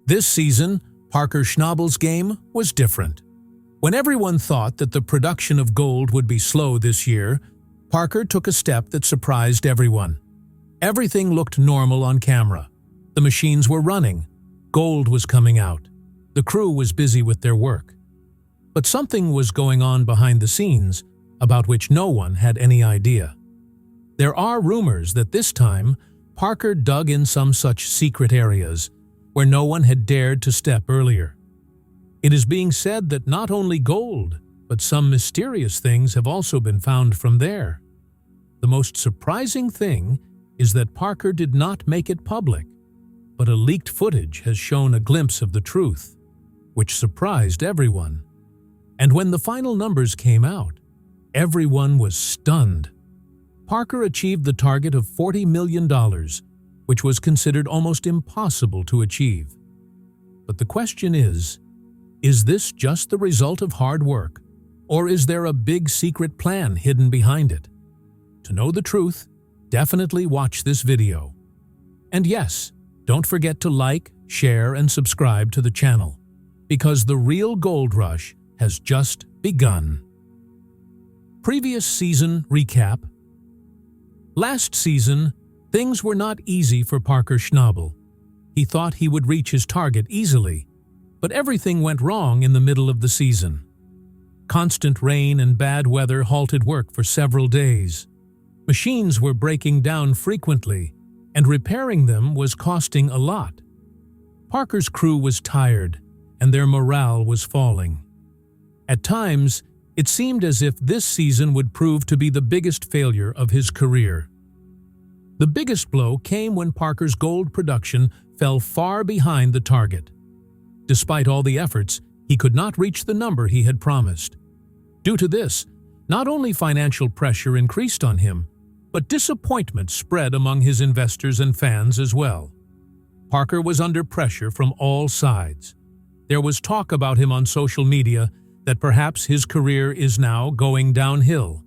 This season, Parker Schnabel's game was different. When everyone thought that the production of gold would be slow this year, Parker took a step that surprised everyone. Everything looked normal on camera. The machines were running. Gold was coming out. The crew was busy with their work. But something was going on behind the scenes about which no one had any idea. There are rumors that this time, Parker dug in some such secret areas where no one had dared to step earlier. It is being said that not only gold, but some mysterious things have also been found from there. The most surprising thing is that Parker did not make it public, but a leaked footage has shown a glimpse of the truth, which surprised everyone. And when the final numbers came out, everyone was stunned. Parker achieved the target of $40 million, which was considered almost impossible to achieve. But the question is this just the result of hard work, or is there a big secret plan hidden behind it? To know the truth, definitely watch this video. And yes, don't forget to like, share, and subscribe to the channel, because the real gold rush has just begun. Previous season recap. Last season, things were not easy for Parker Schnabel. He thought he would reach his target easily, but everything went wrong in the middle of the season. Constant rain and bad weather halted work for several days. Machines were breaking down frequently, and repairing them was costing a lot. Parker's crew was tired, and their morale was falling. At times, it seemed as if this season would prove to be the biggest failure of his career. The biggest blow came when Parker's gold production fell far behind the target. Despite all the efforts, he could not reach the number he had promised. Due to this, not only financial pressure increased on him, but disappointment spread among his investors and fans as well. Parker was under pressure from all sides. There was talk about him on social media that perhaps his career is now going downhill.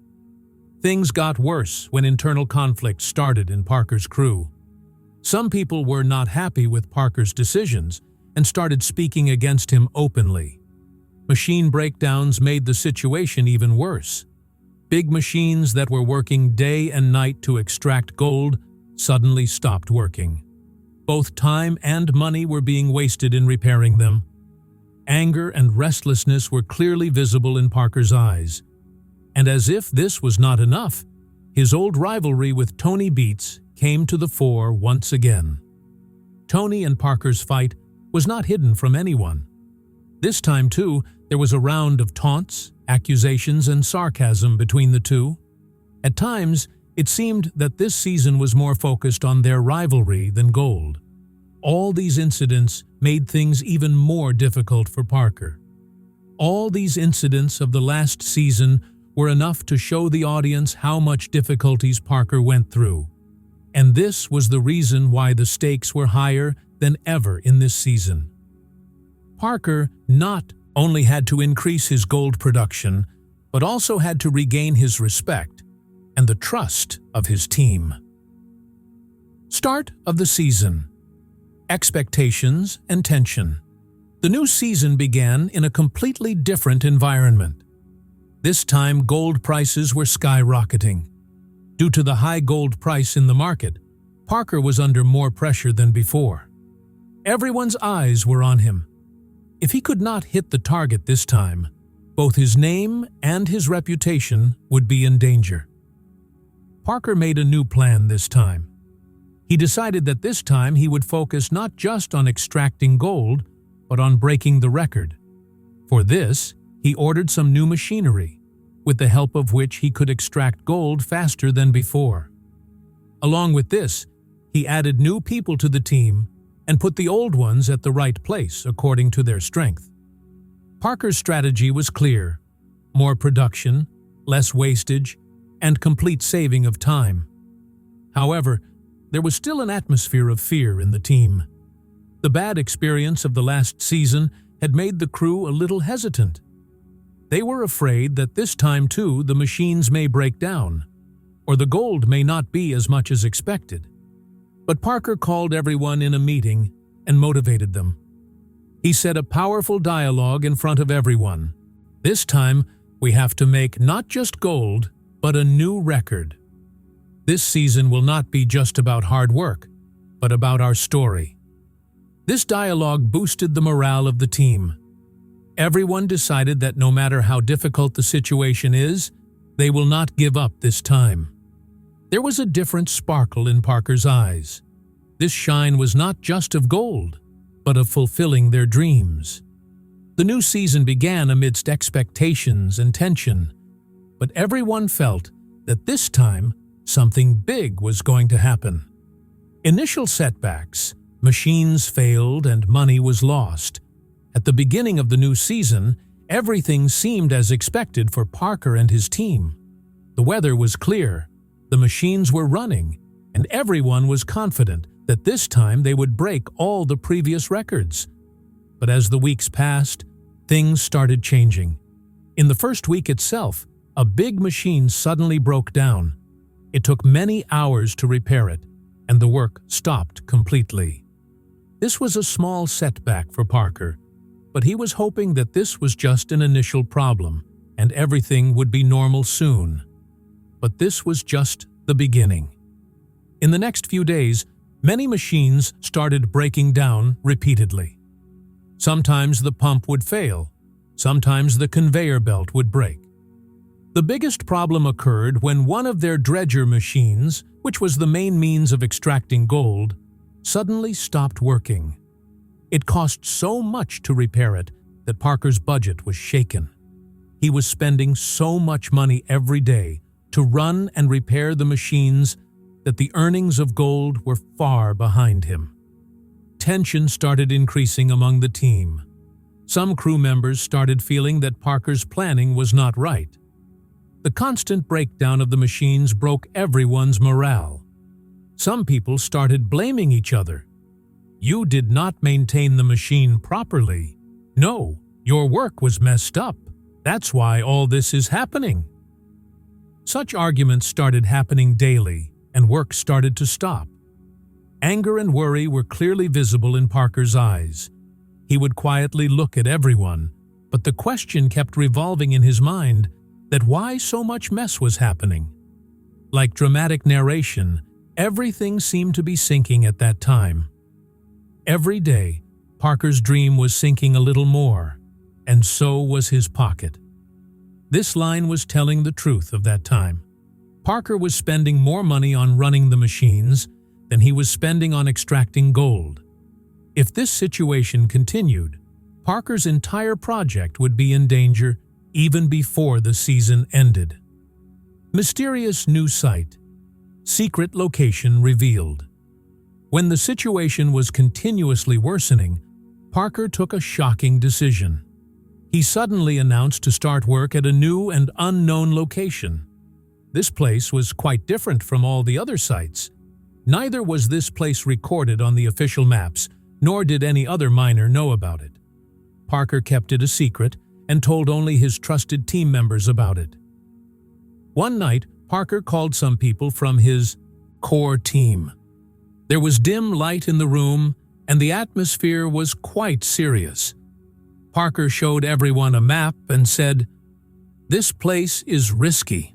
Things got worse when internal conflict started in Parker's crew. Some people were not happy with Parker's decisions and started speaking against him openly. Machine breakdowns made the situation even worse. Big machines that were working day and night to extract gold suddenly stopped working. Both time and money were being wasted in repairing them. Anger and restlessness were clearly visible in Parker's eyes. And as if this was not enough, his old rivalry with Tony Beets came to the fore once again. Tony and Parker's fight was not hidden from anyone. This time, too, there was a round of taunts, accusations, and sarcasm between the two. At times, it seemed that this season was more focused on their rivalry than gold. All these incidents made things even more difficult for Parker. All these incidents of the last season were enough to show the audience how much difficulties Parker went through. And this was the reason why the stakes were higher than ever in this season. Parker not only had to increase his gold production, but also had to regain his respect and the trust of his team. Start of the season. Expectations and tension. The new season began in a completely different environment. This time, gold prices were skyrocketing. Due to the high gold price in the market, Parker was under more pressure than before. Everyone's eyes were on him. If he could not hit the target this time, both his name and his reputation would be in danger. Parker made a new plan this time. He decided that this time he would focus not just on extracting gold, but on breaking the record. For this, he ordered some new machinery, with the help of which he could extract gold faster than before. Along with this, he added new people to the team and put the old ones at the right place according to their strength. Parker's strategy was clear: more production, less wastage, and complete saving of time. However, there was still an atmosphere of fear in the team. The bad experience of the last season had made the crew a little hesitant. They were afraid that this time too the machines may break down, or the gold may not be as much as expected. But Parker called everyone in a meeting and motivated them. He said a powerful dialogue in front of everyone. This time, we have to make not just gold, but a new record. This season will not be just about hard work, but about our story. This dialogue boosted the morale of the team. Everyone decided that no matter how difficult the situation is, they will not give up this time. There was a different sparkle in Parker's eyes. This shine was not just of gold, but of fulfilling their dreams. The new season began amidst expectations and tension, but everyone felt that this time something big was going to happen. Initial setbacks, machines failed, and money was lost. At the beginning of the new season, everything seemed as expected for Parker and his team. The weather was clear, the machines were running, and everyone was confident that this time they would break all the previous records. But as the weeks passed, things started changing. In the first week itself, a big machine suddenly broke down. It took many hours to repair it, and the work stopped completely. This was a small setback for Parker, but he was hoping that this was just an initial problem and everything would be normal soon. But this was just the beginning. In the next few days, many machines started breaking down repeatedly. Sometimes the pump would fail, sometimes the conveyor belt would break. The biggest problem occurred when one of their dredger machines, which was the main means of extracting gold, suddenly stopped working. It cost so much to repair it that Parker's budget was shaken. He was spending so much money every day to run and repair the machines that the earnings of gold were far behind him. Tension started increasing among the team. Some crew members started feeling that Parker's planning was not right. The constant breakdown of the machines broke everyone's morale. Some people started blaming each other. "You did not maintain the machine properly. No, your work was messed up. That's why all this is happening." Such arguments started happening daily, and work started to stop. Anger and worry were clearly visible in Parker's eyes. He would quietly look at everyone, but the question kept revolving in his mind that why so much mess was happening. Like dramatic narration, everything seemed to be sinking at that time. Every day, Parker's dream was sinking a little more, and so was his pocket. This line was telling the truth of that time. Parker was spending more money on running the machines than he was spending on extracting gold. If this situation continued, Parker's entire project would be in danger even before the season ended. Mysterious new site. Secret location revealed. When the situation was continuously worsening, Parker took a shocking decision. He suddenly announced to start work at a new and unknown location. This place was quite different from all the other sites. Neither was this place recorded on the official maps, nor did any other miner know about it. Parker kept it a secret and told only his trusted team members about it. One night, Parker called some people from his core team. There was dim light in the room, and the atmosphere was quite serious. Parker showed everyone a map and said, "This place is risky.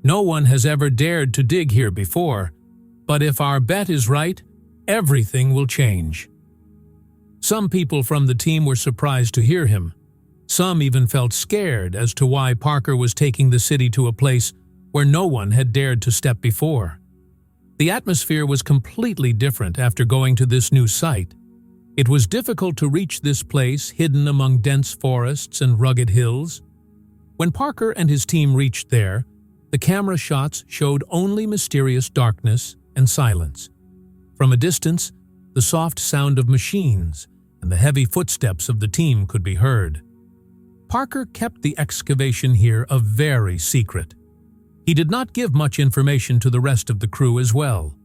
No one has ever dared to dig here before, but if our bet is right, everything will change." Some people from the team were surprised to hear him. Some even felt scared as to why Parker was taking the city to a place where no one had dared to step before. The atmosphere was completely different after going to this new site. It was difficult to reach this place hidden among dense forests and rugged hills. When Parker and his team reached there, the camera shots showed only mysterious darkness and silence. From a distance, the soft sound of machines and the heavy footsteps of the team could be heard. Parker kept the excavation here a very secret. He did not give much information to the rest of the crew as well.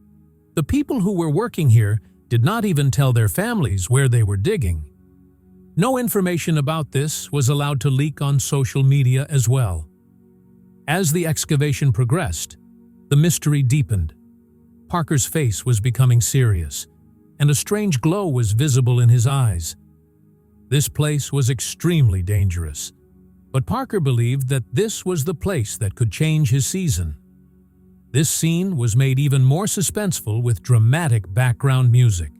The people who were working here did not even tell their families where they were digging. No information about this was allowed to leak on social media as well. As the excavation progressed, the mystery deepened. Parker's face was becoming serious, and a strange glow was visible in his eyes. This place was extremely dangerous, but Parker believed that this was the place that could change his season. This scene was made even more suspenseful with dramatic background music.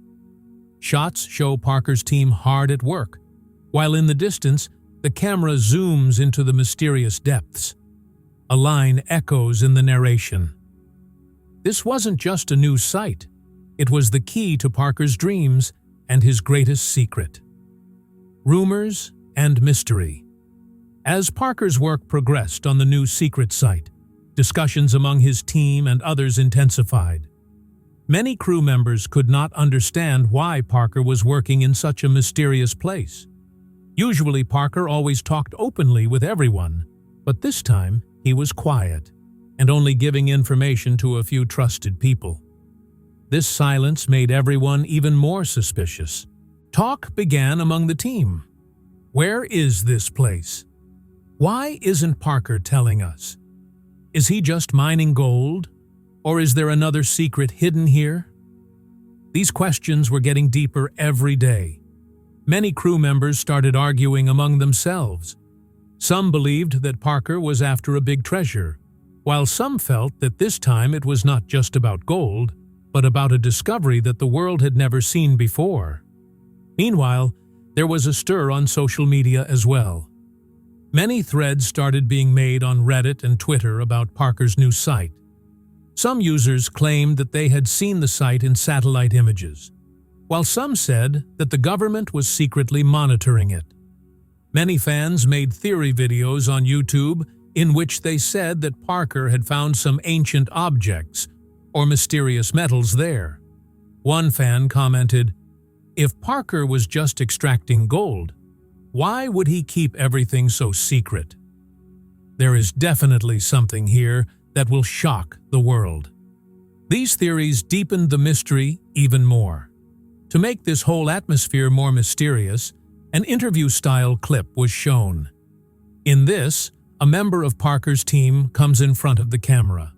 Shots show Parker's team hard at work, while in the distance, the camera zooms into the mysterious depths. A line echoes in the narration. This wasn't just a new sight. It was the key to Parker's dreams and his greatest secret. Rumors and mystery. As Parker's work progressed on the new secret site, discussions among his team and others intensified. Many crew members could not understand why Parker was working in such a mysterious place. Usually, Parker always talked openly with everyone, but this time he was quiet and only giving information to a few trusted people. This silence made everyone even more suspicious. Talk began among the team. Where is this place? Why isn't Parker telling us? Is he just mining gold? Or is there another secret hidden here? These questions were getting deeper every day. Many crew members started arguing among themselves. Some believed that Parker was after a big treasure, while some felt that this time it was not just about gold, but about a discovery that the world had never seen before. Meanwhile, there was a stir on social media as well. Many threads started being made on Reddit and Twitter about Parker's new site. Some users claimed that they had seen the site in satellite images, while some said that the government was secretly monitoring it. Many fans made theory videos on YouTube in which they said that Parker had found some ancient objects or mysterious metals there. One fan commented, "If Parker was just extracting gold, why would he keep everything so secret? There is definitely something here that will shock the world." These theories deepened the mystery even more. To make this whole atmosphere more mysterious, an interview-style clip was shown. In this, a member of Parker's team comes in front of the camera.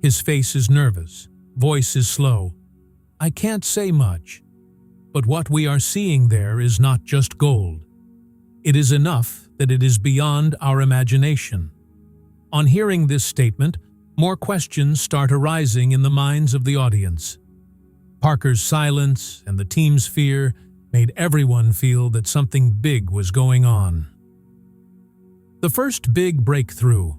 His face is nervous, voice is slow. "I can't say much, but what we are seeing there is not just gold. It is enough that it is beyond our imagination." On hearing this statement, more questions start arising in the minds of the audience. Parker's silence and the team's fear made everyone feel that something big was going on. The first big breakthrough.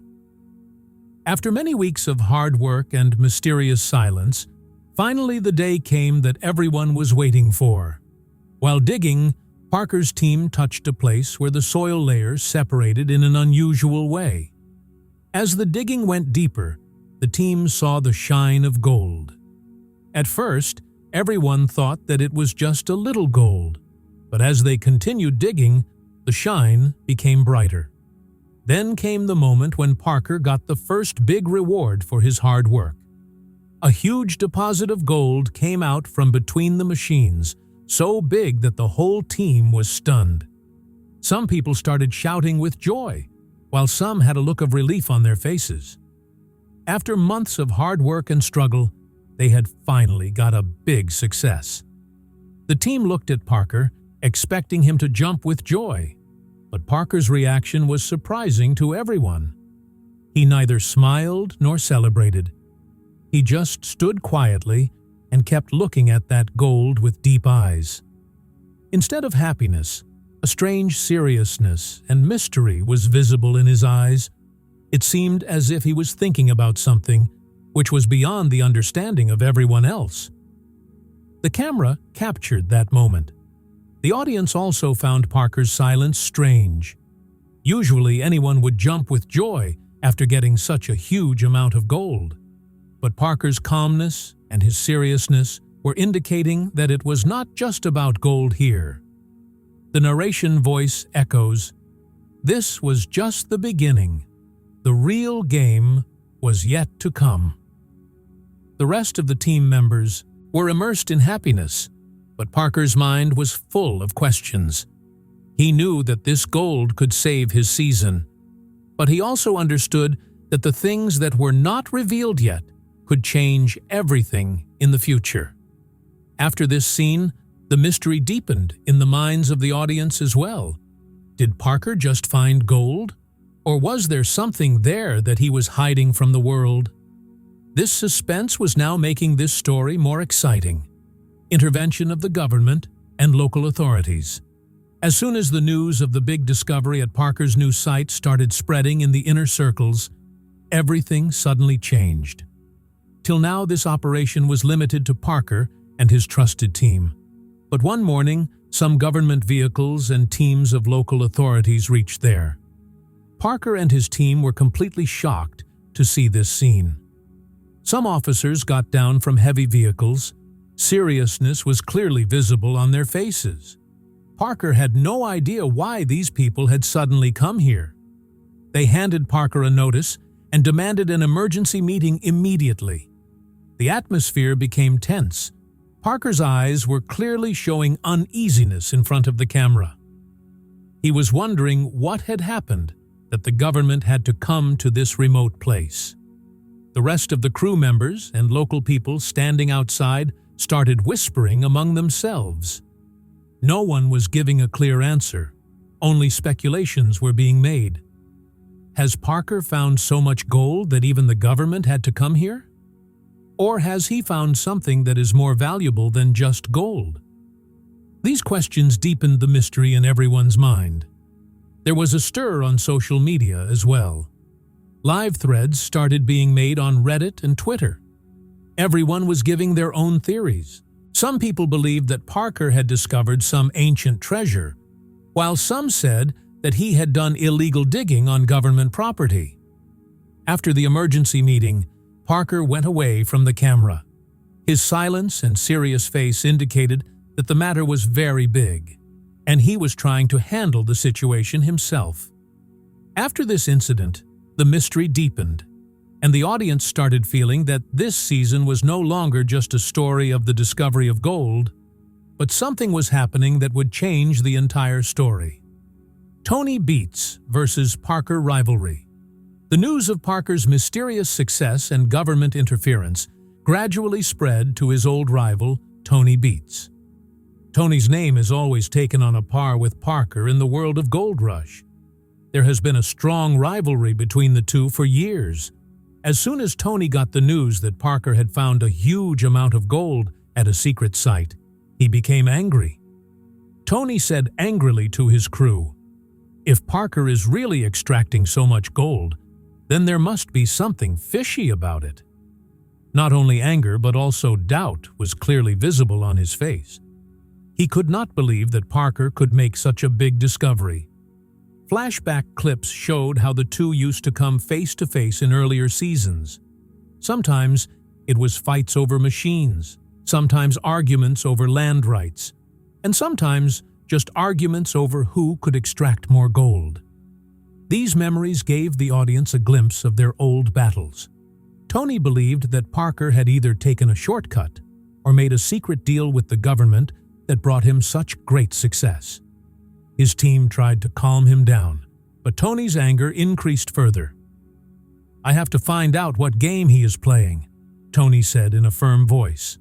After many weeks of hard work and mysterious silence, finally the day came that everyone was waiting for. While digging, Parker's team touched a place where the soil layers separated in an unusual way. As the digging went deeper, the team saw the shine of gold. At first, everyone thought that it was just a little gold, but as they continued digging, the shine became brighter. Then came the moment when Parker got the first big reward for his hard work. A huge deposit of gold came out from between the machines, so big that the whole team was stunned. Some people started shouting with joy, while some had a look of relief on their faces. After months of hard work and struggle, they had finally got a big success. The team looked at Parker, expecting him to jump with joy, but Parker's reaction was surprising to everyone. He neither smiled nor celebrated. He just stood quietly and kept looking at that gold with deep eyes. Instead of happiness, a strange seriousness and mystery was visible in his eyes. It seemed as if he was thinking about something which was beyond the understanding of everyone else. The camera captured that moment. The audience also found Parker's silence strange. Usually anyone would jump with joy after getting such a huge amount of gold. But Parker's calmness and his seriousness were indicating that it was not just about gold here. The narration voice echoes, "This was just the beginning. The real game was yet to come." The rest of the team members were immersed in happiness, but Parker's mind was full of questions. He knew that this gold could save his season, but he also understood that the things that were not revealed yet could change everything in the future. After this scene, The mystery deepened in the minds of the audience as well. Did Parker just find gold? Or was there something there that he was hiding from the world? This suspense was now making this story more exciting. Intervention of the government and local authorities. As soon as the news of the big discovery at Parker's new site started spreading in the inner circles, everything suddenly changed. Till now, this operation was limited to Parker and his trusted team. But one morning, some government vehicles and teams of local authorities reached there. Parker and his team were completely shocked to see this scene. Some officers got down from heavy vehicles. Seriousness was clearly visible on their faces. Parker had no idea why these people had suddenly come here. They handed Parker a notice and demanded an emergency meeting immediately. The atmosphere became tense. Parker's eyes were clearly showing uneasiness in front of the camera. He was wondering what had happened that the government had to come to this remote place. The rest of the crew members and local people standing outside started whispering among themselves. No one was giving a clear answer. Only speculations were being made. Has Parker found so much gold that even the government had to come here? Or has he found something that is more valuable than just gold? These questions deepened the mystery in everyone's mind. There was a stir on social media as well. Live threads started being made on Reddit and Twitter. Everyone was giving their own theories. Some people believed that Parker had discovered some ancient treasure, while some said that he had done illegal digging on government property. After the emergency meeting, Parker went away from the camera. His silence and serious face indicated that the matter was very big, and he was trying to handle the situation himself. After this incident, the mystery deepened, and the audience started feeling that this season was no longer just a story of the discovery of gold, but something was happening that would change the entire story. Tony Beets versus Parker rivalry. The news of Parker's mysterious success and government interference gradually spread to his old rival, Tony Beets. Tony's name is always taken on a par with Parker in the world of Gold Rush. There has been a strong rivalry between the two for years. As soon as Tony got the news that Parker had found a huge amount of gold at a secret site, he became angry. Tony said angrily to his crew, "If Parker is really extracting so much gold, then there must be something fishy about it." Not only anger but also doubt was clearly visible on his face. He could not believe that Parker could make such a big discovery. Flashback clips showed how the two used to come face to face in earlier seasons. Sometimes it was fights over machines, sometimes arguments over land rights, and sometimes just arguments over who could extract more gold. These memories gave the audience a glimpse of their old battles. Tony believed that Parker had either taken a shortcut or made a secret deal with the government that brought him such great success. His team tried to calm him down, but Tony's anger increased further. "I have to find out what game he is playing," Tony said in a firm voice.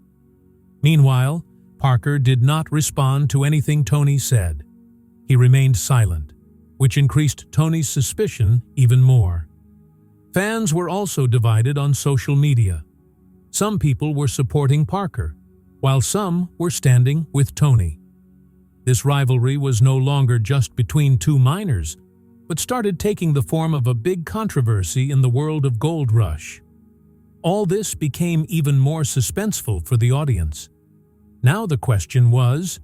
Meanwhile, Parker did not respond to anything Tony said. He remained silent, which increased Tony's suspicion even more. Fans were also divided on social media. Some people were supporting Parker, while some were standing with Tony. This rivalry was no longer just between two miners, but started taking the form of a big controversy in the world of Gold Rush. All this became even more suspenseful for the audience. Now the question was,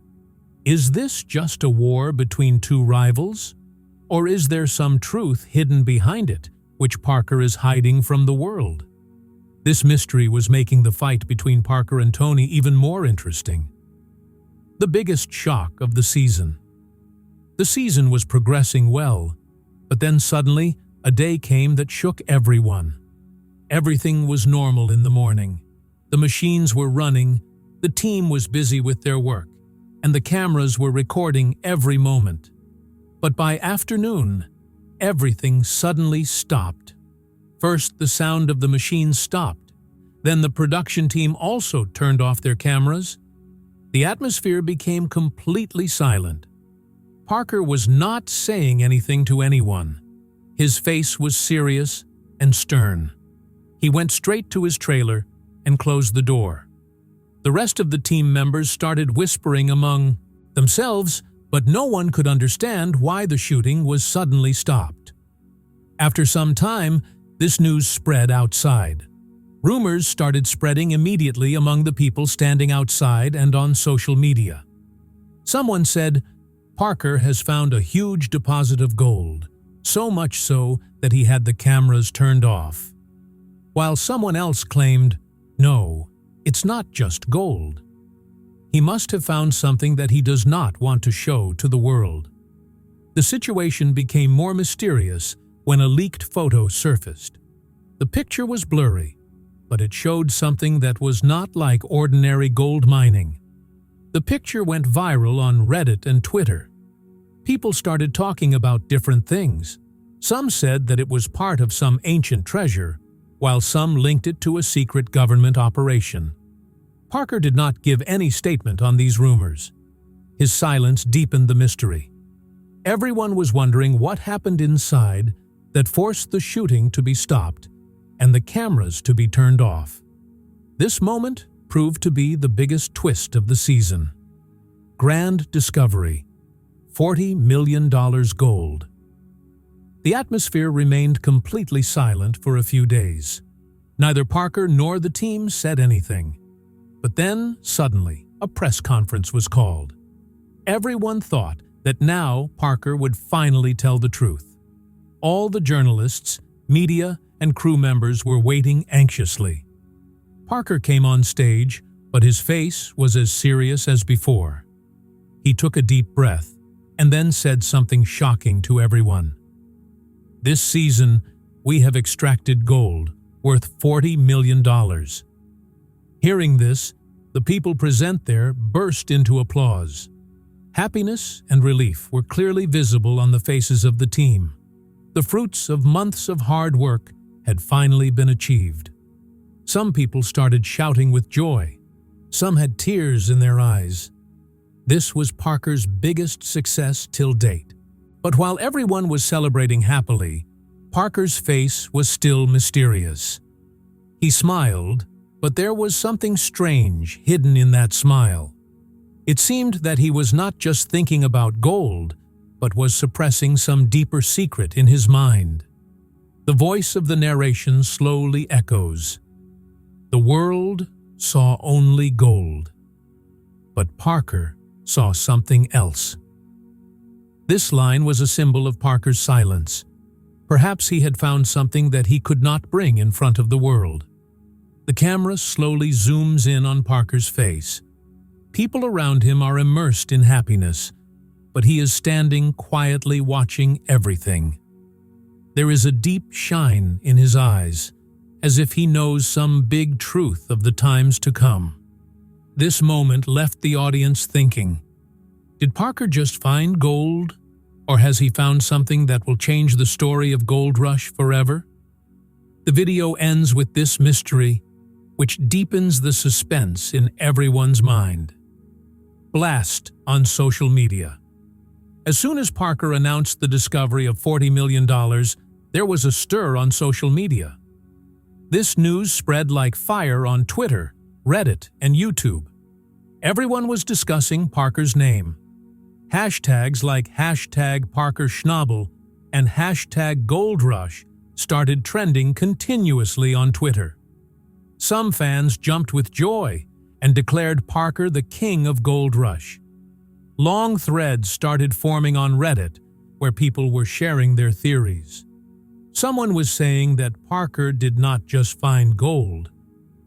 is this just a war between two rivals? Or is there some truth hidden behind it, which Parker is hiding from the world? This mystery was making the fight between Parker and Tony even more interesting. The biggest shock of the season. The season was progressing well, but then suddenly a day came that shook everyone. Everything was normal in the morning. The machines were running, the team was busy with their work, and the cameras were recording every moment. But by afternoon, everything suddenly stopped. First, the sound of the machines stopped. Then the production team also turned off their cameras. The atmosphere became completely silent. Parker was not saying anything to anyone. His face was serious and stern. He went straight to his trailer and closed the door. The rest of the team members started whispering among themselves, but no one could understand why the shooting was suddenly stopped. After some time, this news spread outside. Rumors started spreading immediately among the people standing outside and on social media. Someone said, "Parker has found a huge deposit of gold, so much so that he had the cameras turned off." While someone else claimed, "No, it's not just gold. He must have found something that he does not want to show to the world." The situation became more mysterious when a leaked photo surfaced. The picture was blurry, but it showed something that was not like ordinary gold mining. The picture went viral on Reddit and Twitter. People started talking about different things. Some said that it was part of some ancient treasure, while some linked it to a secret government operation. Parker did not give any statement on these rumors. His silence deepened the mystery. Everyone was wondering what happened inside that forced the shooting to be stopped and the cameras to be turned off. This moment proved to be the biggest twist of the season. Grand discovery: $40 million gold. The atmosphere remained completely silent for a few days. Neither Parker nor the team said anything. But then, suddenly, a press conference was called. Everyone thought that now Parker would finally tell the truth. All the journalists, media, and crew members were waiting anxiously. Parker came on stage, but his face was as serious as before. He took a deep breath and then said something shocking to everyone. "This season, we have extracted gold worth $40 million. Hearing this, the people present there burst into applause. Happiness and relief were clearly visible on the faces of the team. The fruits of months of hard work had finally been achieved. Some people started shouting with joy. Some had tears in their eyes. This was Parker's biggest success till date. But while everyone was celebrating happily, Parker's face was still mysterious. He smiled, but there was something strange hidden in that smile. It seemed that he was not just thinking about gold, but was suppressing some deeper secret in his mind. The voice of the narration slowly echoes. The world saw only gold, but Parker saw something else. This line was a symbol of Parker's silence. Perhaps he had found something that he could not bring in front of the world. The camera slowly zooms in on Parker's face. People around him are immersed in happiness, but he is standing quietly watching everything. There is a deep shine in his eyes, as if he knows some big truth of the times to come. This moment left the audience thinking, did Parker just find gold, or has he found something that will change the story of Gold Rush forever? The video ends with this mystery, which deepens the suspense in everyone's mind. Blast on social media. As soon as Parker announced the discovery of $40 million, there was a stir on social media. This news spread like fire on Twitter, Reddit, and YouTube. Everyone was discussing Parker's name. Hashtags like #ParkerSchnabel and #GoldRush started trending continuously on Twitter. Some fans jumped with joy and declared Parker the king of Gold Rush. Long threads started forming on Reddit where people were sharing their theories. Someone was saying that Parker did not just find gold,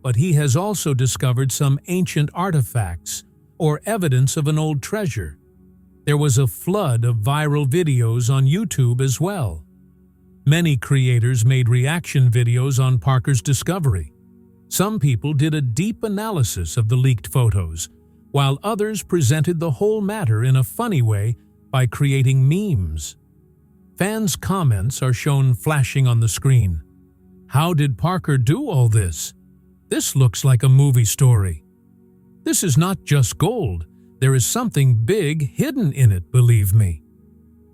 but he has also discovered some ancient artifacts or evidence of an old treasure. There was a flood of viral videos on YouTube as well. Many creators made reaction videos on Parker's discovery. Some people did a deep analysis of the leaked photos, while others presented the whole matter in a funny way by creating memes. Fans' comments are shown flashing on the screen. How did Parker do all this? This looks like a movie story. This is not just gold. There is something big hidden in it, believe me.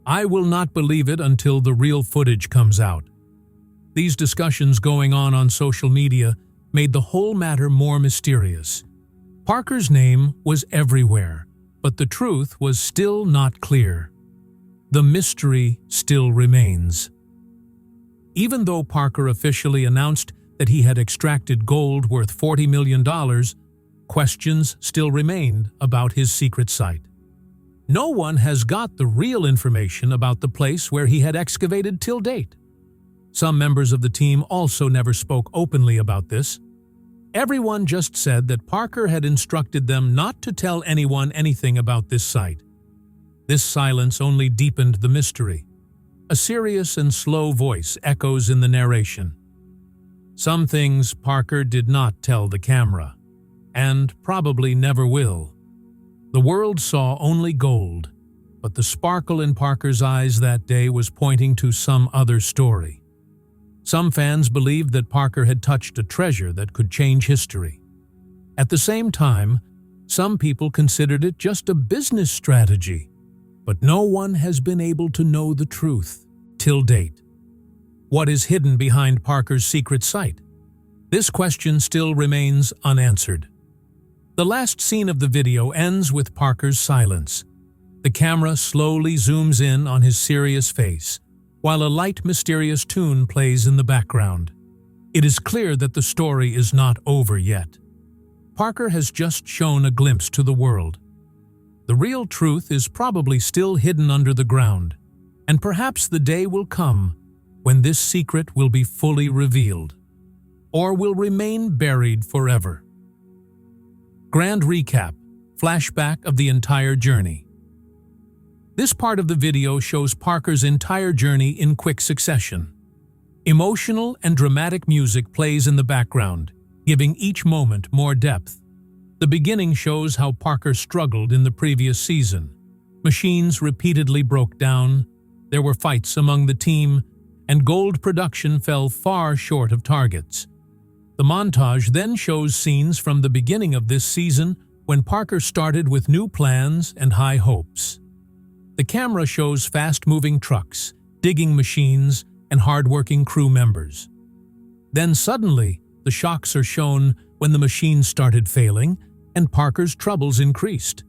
I will not believe it until the real footage comes out. These discussions going on social media made the whole matter more mysterious. Parker's name was everywhere, but the truth was still not clear. The mystery still remains. Even though Parker officially announced that he had extracted gold worth $40 million, questions still remained about his secret site. No one has got the real information about the place where he had excavated till date. Some members of the team also never spoke openly about this. Everyone just said that Parker had instructed them not to tell anyone anything about this site. This silence only deepened the mystery. A serious and slow voice echoes in the narration. Some things Parker did not tell the camera, and probably never will. The world saw only gold, but the sparkle in Parker's eyes that day was pointing to some other story. Some fans believed that Parker had touched a treasure that could change history. At the same time, some people considered it just a business strategy, but no one has been able to know the truth till date. What is hidden behind Parker's secret site? This question still remains unanswered. The last scene of the video ends with Parker's silence. The camera slowly zooms in on his serious face, while a light, mysterious tune plays in the background. It is clear that the story is not over yet. Parker has just shown a glimpse to the world. The real truth is probably still hidden under the ground, and perhaps the day will come when this secret will be fully revealed, or will remain buried forever. Grand recap, flashback of the entire journey. This part of the video shows Parker's entire journey in quick succession. Emotional and dramatic music plays in the background, giving each moment more depth. The beginning shows how Parker struggled in the previous season. Machines repeatedly broke down, there were fights among the team, and gold production fell far short of targets. The montage then shows scenes from the beginning of this season when Parker started with new plans and high hopes. The camera shows fast-moving trucks, digging machines, and hard-working crew members. Then suddenly, the shocks are shown when the machines started failing and Parker's troubles increased.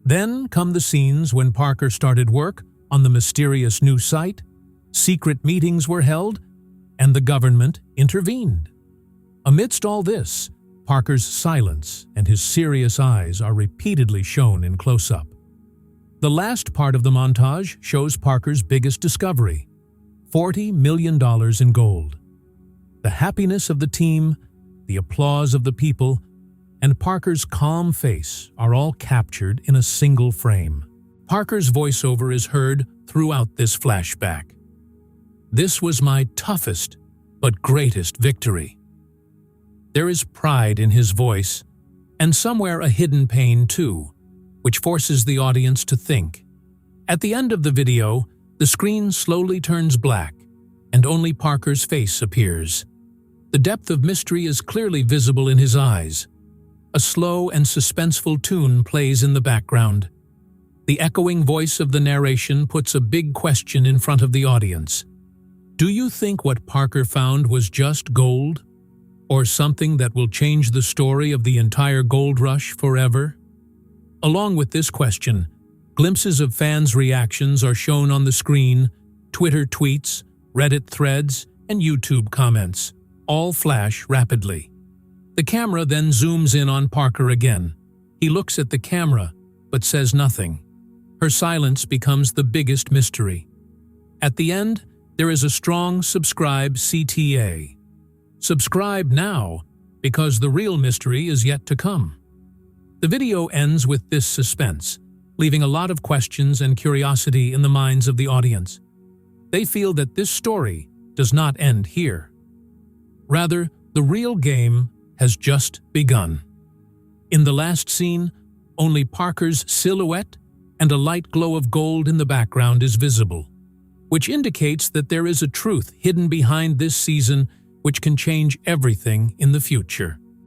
Then come the scenes when Parker started work on the mysterious new site, secret meetings were held, and the government intervened. Amidst all this, Parker's silence and his serious eyes are repeatedly shown in close-up. The last part of the montage shows Parker's biggest discovery, $40 million in gold. The happiness of the team, the applause of the people, and Parker's calm face are all captured in a single frame. Parker's voiceover is heard throughout this flashback. This was my toughest but greatest victory. There is pride in his voice, and somewhere a hidden pain too, which forces the audience to think. At the end of the video, the screen slowly turns black, and only Parker's face appears. The depth of mystery is clearly visible in his eyes. A slow and suspenseful tune plays in the background. The echoing voice of the narration puts a big question in front of the audience. Do you think what Parker found was just gold? Or something that will change the story of the entire gold rush forever? Along with this question, glimpses of fans' reactions are shown on the screen, Twitter tweets, Reddit threads, and YouTube comments, all flash rapidly. The camera then zooms in on Parker again. He looks at the camera, but says nothing. Her silence becomes the biggest mystery. At the end, there is a strong subscribe CTA. Subscribe now, because the real mystery is yet to come. The video ends with this suspense, leaving a lot of questions and curiosity in the minds of the audience. They feel that this story does not end here. Rather, the real game has just begun. In the last scene, only Parker's silhouette and a light glow of gold in the background is visible, which indicates that there is a truth hidden behind this season which can change everything in the future.